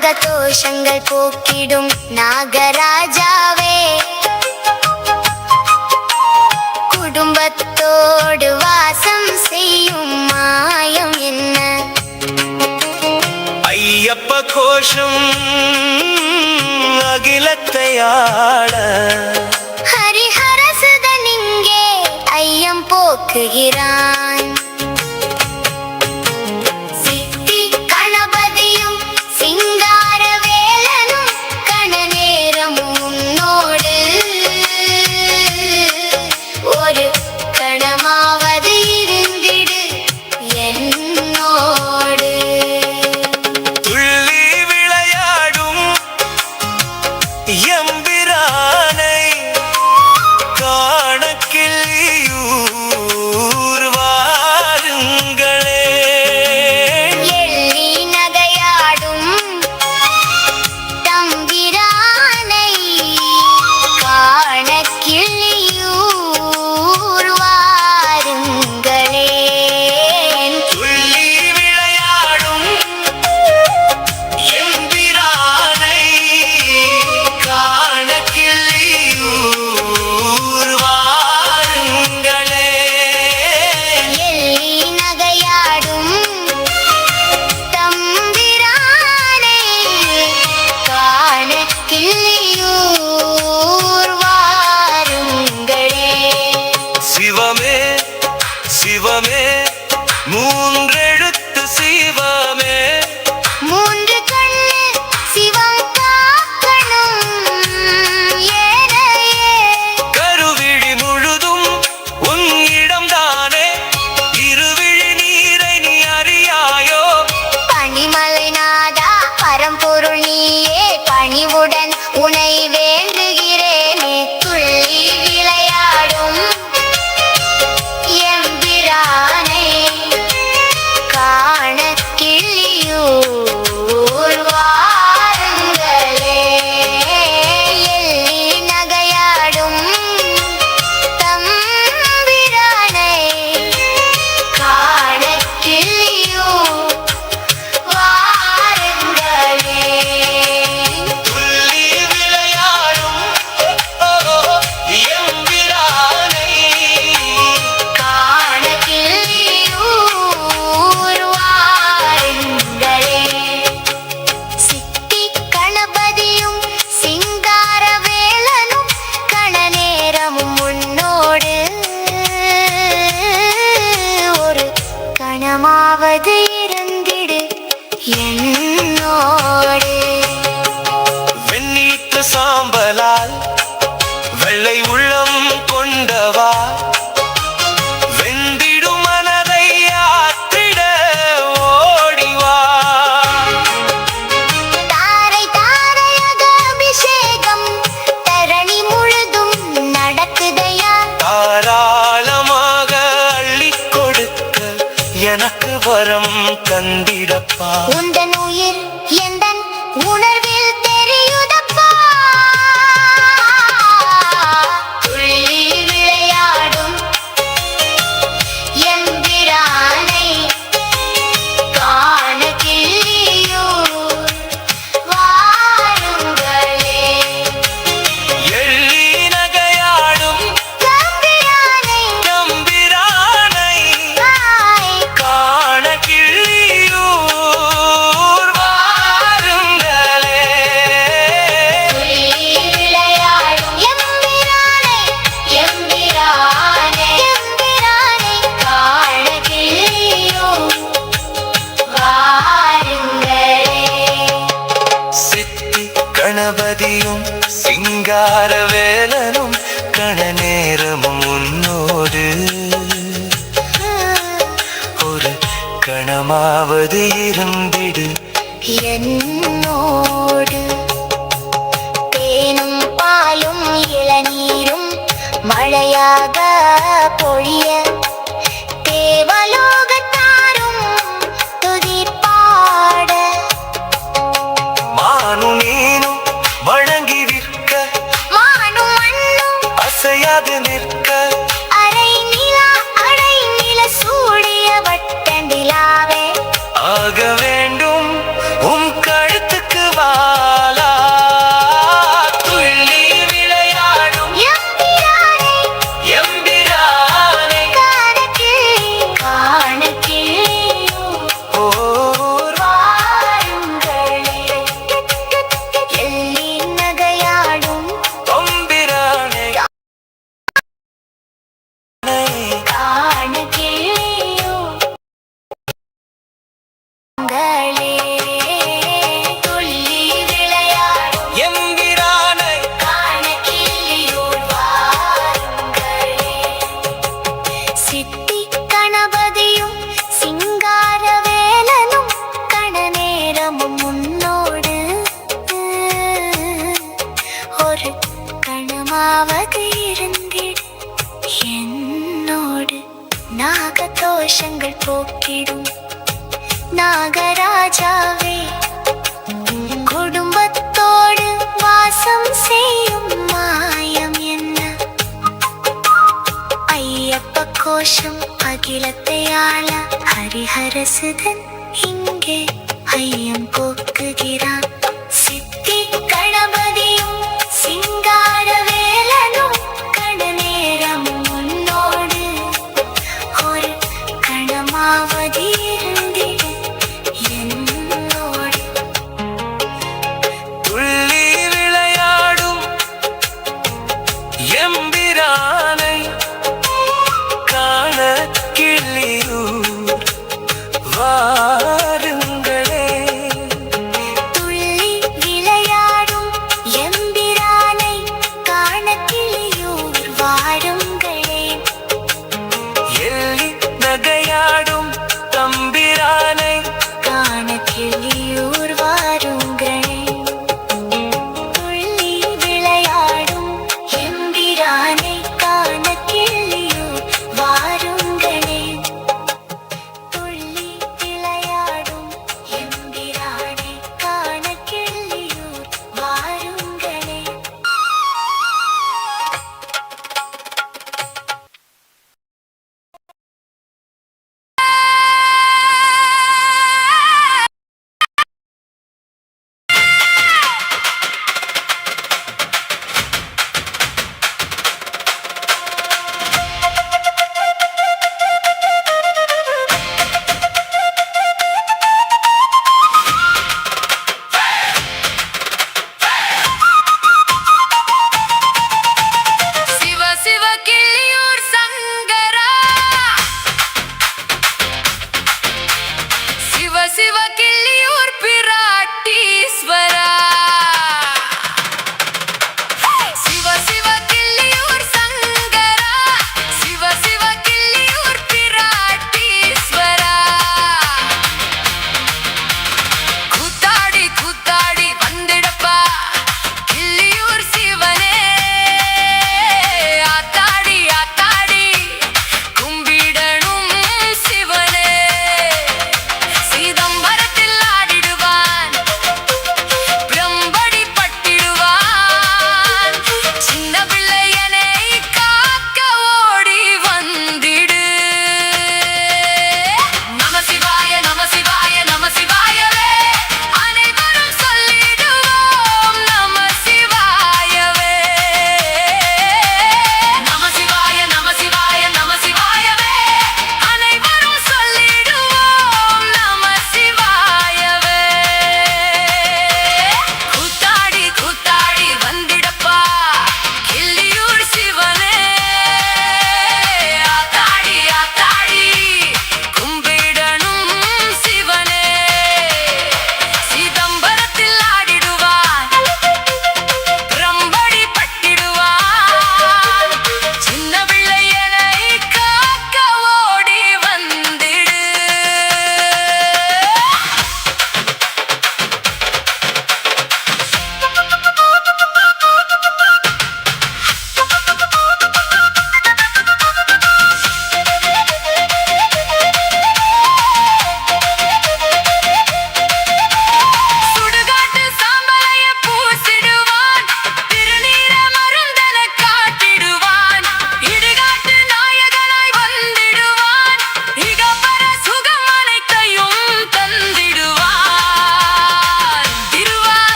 நாகதோஷங்கள் போக்கிடும் நாகராஜாவே, குடும்பத்தோடு வாசம் செய்யும் மாயம் என்ன? ஐயப்ப கோஷம் அகிலத்தை ஆட, ஹரிஹரசுதன் இங்கே ஐயம் போக்குகிறான். சித்தி கணபதியும் சிங்காரவேலனும் கணநேரம் உன்னோடு, ஒரு கணமாவது இருந்திடு என்னோடு. துள்ளி விளையாடும் எம்பிரானை காண கிள்ளியூர் வாருங்களே. எள்ளி நகையாடும் தம்பிரானை காண கிள்ளியூர் வாருங்களே. துள்ளி விளையாடும் எம்பிரானை காண கிள்ளியூர் வாருங்களே. எள்ளி நகையாடும் தம்பிரானை காண கிள்ளியூர் வாருங்களே. சிவமே சிவமே மூன்றெழுத்து சிவமே, மூன்று கண்ணு சிவம் காக்கணும் ஏனையே. கருவிழி முழுதும் உன் இடம்தானே, இருவிழி நீரை நீ அறியாயோ. பனிமலை நாதா பரம்பொருள் நீயே, பணிவுடன் உனை வேண்டுகிறேனே. துள்ளி விளையாடும் எம்பிரானை காண கிள்ளியூர் வாருங்களே. எள்ளி நகையாடும் தம்பிரானை காண கிள்ளியூர் வாருங்களே. துள்ளி விளையாடும் எம்பிரானை காண கிள்ளியூர் வாருங்களே. சித்தி கணபதியும் சிங்காரவேலனும் கணநேரமும் உன்னோடு, ஒரு கணமாவது இருந்திடு என்னோடு. வெண்ணீட்டு சாம்பலால் வெள்ளை உள்ளம் கொண்டவா, வெந்திடும் மனதை ஆற்றிட ஓடிவா. தாரை தாரையாக அபிஷேகம் தரணி முழுதும் நடக்குதையா. தாராளமாக அள்ளி கொடுக்க எனக்கு வரம் தந்திடப்பா. உந்தன் உயிர் எந்தன் உணர்வில் தெரியுதப்பா. துள்ளி விளையாடும் எம்பிரானை காண கிள்ளியூர் வாருங்களே. எள்ளி நகையாடும் தம்பிரானை நம்பிரானை காய் காண கிள்ளியூர் வாருங்களே. துள்ளி விளையாடும் எம்பிரானை எம்பிரானை எம்பிரானை காண கிள்ளியூர் வாருங்களே. சித்தி கணபதியும் சிங்காரவேலனும் கணநேரமும் உன்னோடு, ஒரு கணமாவது இருந்திடு என்னோடு. தேனும் பாலும் இளநீரும் மழையாக பொழிய, தேவலோகத்தாரும் துதி பாட, மானு நீனும் வணங்கி விற்க மானும் மண்ணும் அசையாது நிற்க, அரை நிலா அடை நில சூடிய வட்டண்டிலாவே ஆக வேண்டும் உம் கழுத்துக்கு என்னோடு நாகதோஷங்கள் போக்கிடும் நாகராஜாவே குடும்பத்தோடு வாசம் செய்யும் மாயம் என்ன ஐயப்ப கோஷம் அகிலத்தை ஆள ஹரிஹரசுதன் இங்கே ஐயம் போக்குகிறான் சித்தி கணபதியும் சிங்கார வேலனும் கண நேரம் முன்னோடு ஒரு கணமாவது இருந்திட என்னோடு துள்ளி விளையாடும் எம்பிரானை காண கிள்ளியூர் வாருங்களே. துள்ளி விளையாடும்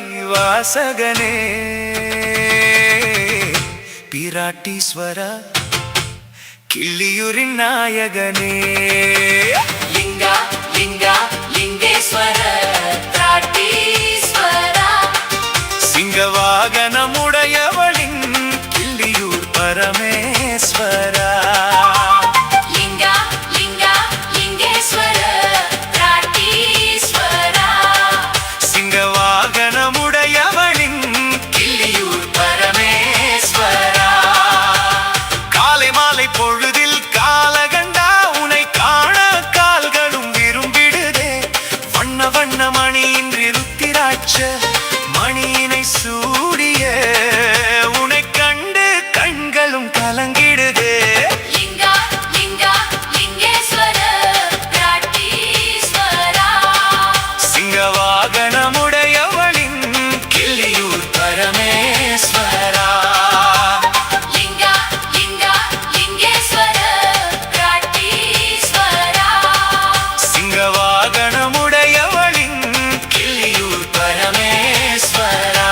வாசகனே பிராட்டீஸ்வரா கிள்ளியூரின் நாயகனே லிங்கா லிங்கா லிங்கேஸ்வர பிராட்டீஸ்வரா சிங்கவாகனமுடையவளின் கிள்ளியூர் பரமேஸ்வரா லிங்கா லிங்கா லிங்கேஸ்வர பிராட்டீஸ்வரா சிங்கவாகனமுடையவளின் கிள்ளியூர் பரமேஸ்வரா காலை மாலை பொழுதில் காலகண்டா உனை காண கால்களும் விரும்பிடுதே வண்ண வண்ண மணியின்றி ருத்திராட்ச மணியினை சூடிய உனை கண்டு கண்களும் கலங்கிடுதே லிங்கா லிங்கா லிங்கேஸ்வர பிராட்டீஸ்வரா சிங்கவாகனமுடையவளின் கிள்ளியூர் பரமேஸ்வரா லிங்கா லிங்கா லிங்கேஸ்வர பிராட்டீஸ்வரா சிங்கவாகனமுடையவளின் கிள்ளியூர் பரமேஸ்வரா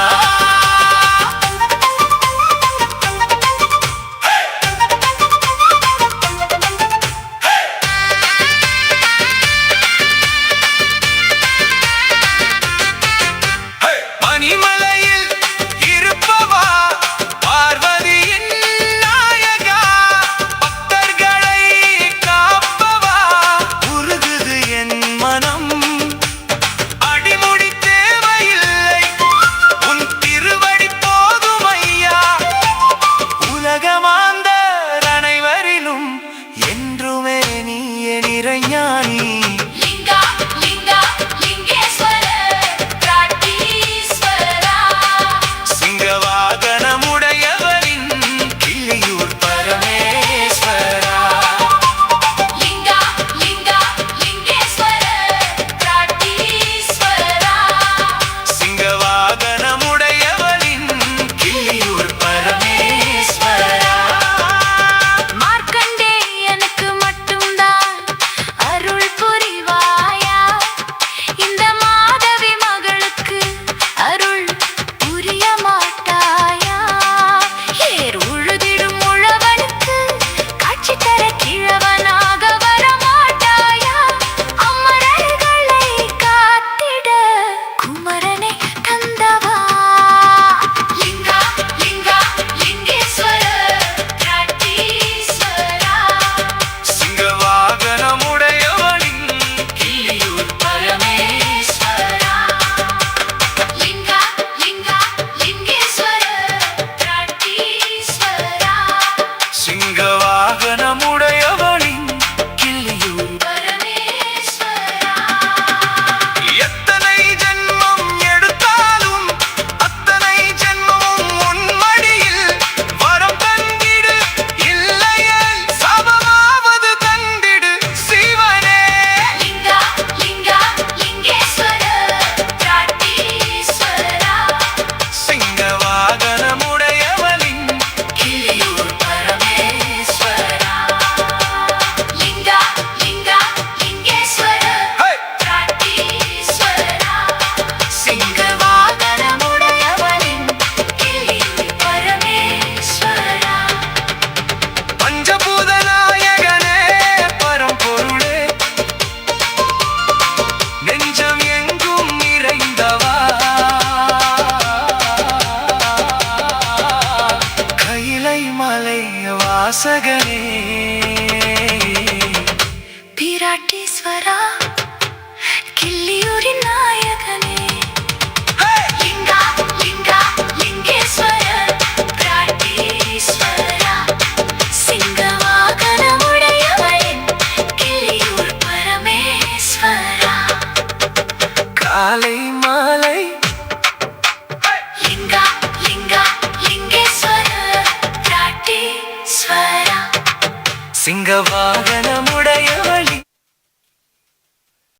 பனிமலையில் இருப்பவா பார்வதியின் நாயகா பக்தர்களை காப்பவா உருகுது என் மனம் அடிமுடி தேவையில்லை உன் திருவடி போதும் ஐயா உலகமாந்தர் அனைவரிலும் என்றுமே நீயே நிறைஞானி லிங்கா லிங்கா லிங்கேஸ்வர பிராட்டீஸ்வரா சிங்கவாகனமுடையவரின் கிள்ளியூர் பரமேஸ்வரா லிங்கா லிங்கா லிங்கேஸ்வர பிராட்டீஸ்வரா சிங்கவாகனமுடையவரின் கிள்ளியூர் பரமேஸ்வரா மார்க்கண்டேயனுக்கு மட்டும்தான் அருள் புரிவாயா இந்த மாதவி மகளுக்கு அருள் புரிய மாட்டாயா ஏர் உழுதிடும் உழவனுக்கு காட்சி தர கிழவனாக வர மாட்டாயா அமரர்களை காத்திட குமரனை தந்தவா லிங்கா லிங்கா லிங்கேஸ்வர பிராட்டீஸ்வரா சிங்கவாகனமுடையவரின் கிள்ளியூர் பரமேஸ்வரா லிங்கா லிங்கா லிங்கேஸ்வர பிராட்டீஸ்வரா சிங்கவாகனமுடையவரின் கிள்ளியூர் பரமேஸ்வரா எத்தனை ஜென்மம் எடுத்தாலும் அத்தனை ஜென்மமும் உன் மடியில் வரம் தந்திடு இல்லையேல் சபமாவது தந்திடு சிவனே லிங்கா லிங்கா லிங்கேஸ்வர பிராட்டீஸ்வரா சிங்கவாகனமுடையவரின் கிள்ளியூர் பரமேஸ்வரா லிங்கா லிங்கா லிங்கேஸ்வர ஹே! பிராட்டீஸ்வரா சிங்கவாகனமுடையவரின் கிள்ளியூர் பரமேஸ்வரா பஞ்சபூத நாயகனே பரம்பொருளே நெஞ்சம் எங்கும் நிறைந்தவா கைலை மலை வாசகனே பிராட்டீஸ்வரா கிள்ளியூரின் நாயகனே லிங்கா லிங்கா லிங்கேஸ்வர பிராட்டீஸ்வரா சிங்கவாகனமுடையவரின் கிள்ளியூர் பரமேஸ்வரா காலை மாலை லிங்கா லிங்கா லிங்கேஸ்வர பிராட்டீஸ்வரா சிங்கவாகன